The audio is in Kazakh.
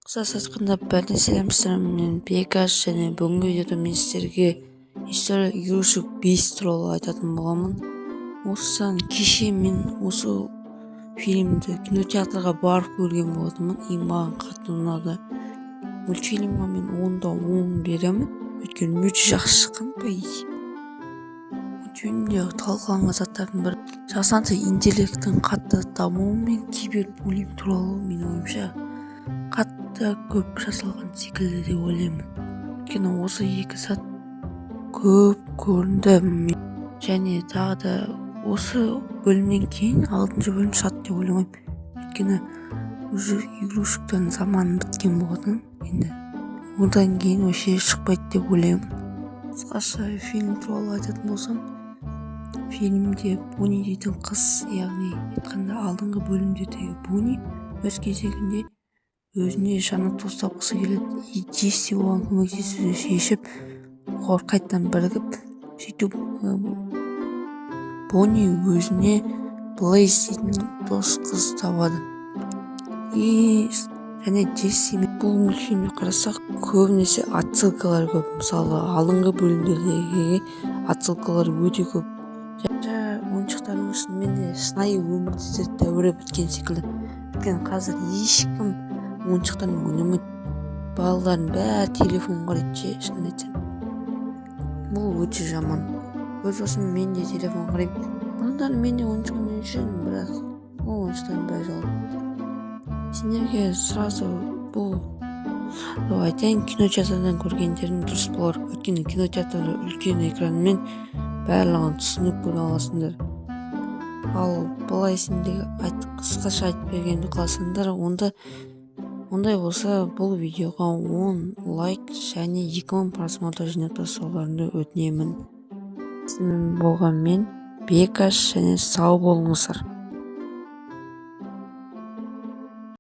Қысқасы айтқанда бәріне сәлеметсіздер, мен Бекаш, және бүгінгі видеода мен сіздерге история игрушек 5 туралы айтатын боламын. Осыдан кеше мен осы фильмді кинотеатрға барып көрген болатынмын и маған қатты ұнады. Мультфильмға мен 10/10 беремін, өйткені өте жақсы шыққан. Мультфильмде талқыланған заттардың бірі жасанды интеллекттің қатты дамуы мен кибербуллинг туралы менің ойымша қатты көп жасалған секілді деп ойлаймын. Өйткені осы екі зат көп көрінді, және тағы да осы бөлімнен кейін 6-шы бөлім шығады деп ойламаймын. Өйткені уже игрушектің заманы біткен болатын, енді одан кейін вообще шықпайды деп ойлаймын. Қысқаша фильм туралы айтатын болсам, фильмде Бонни дейтін қыз, яғни айтқанда алдыңғы бөлімдердегі Бонни өз кезегінде өзіне жаңа дос тапқысы келеді, и Джесси оған көмектесуді шешіп, олар қайтадан бірігіп, сөйтіп Бонни өзіне Блейз дейтін дос қыз табады. Және Джесси бұл мультфильмде қарасақ, көбінесе отсылкалар көп. Мысалы, алдыңғы бөлімдердегі отсылкалар өте көп. Ойыншықтардың шынымен де шынайы өмірде дәуірі біткен секілді. Өйткені қазір ешкім ойыншықтарын ойнамайды. Балалардың бәрі телефон қарайды, шынын айтсам. Бұл өте жаман. Өз басым мен де телефон қараймын. Бұрындары мен де ойыншық ойнайтын едім, бірақ ол ойыншықтардың бәрі жалып. Сендерге сразу бұл айтайын, кинотеатрдан көргендерің дұрыс болар. Өйткені кинотеатрда үлкен экранмен барлығын түсініп көре аласыңдар. Ал былай сендерге қысқаша айтып бергенді қаласаңдар, ондай болса бұл видеоға 10 лайк және 2000 просмотр жинап тастауларыңды өтінемін. Болған мен Бекаш, және сау болыңыздар.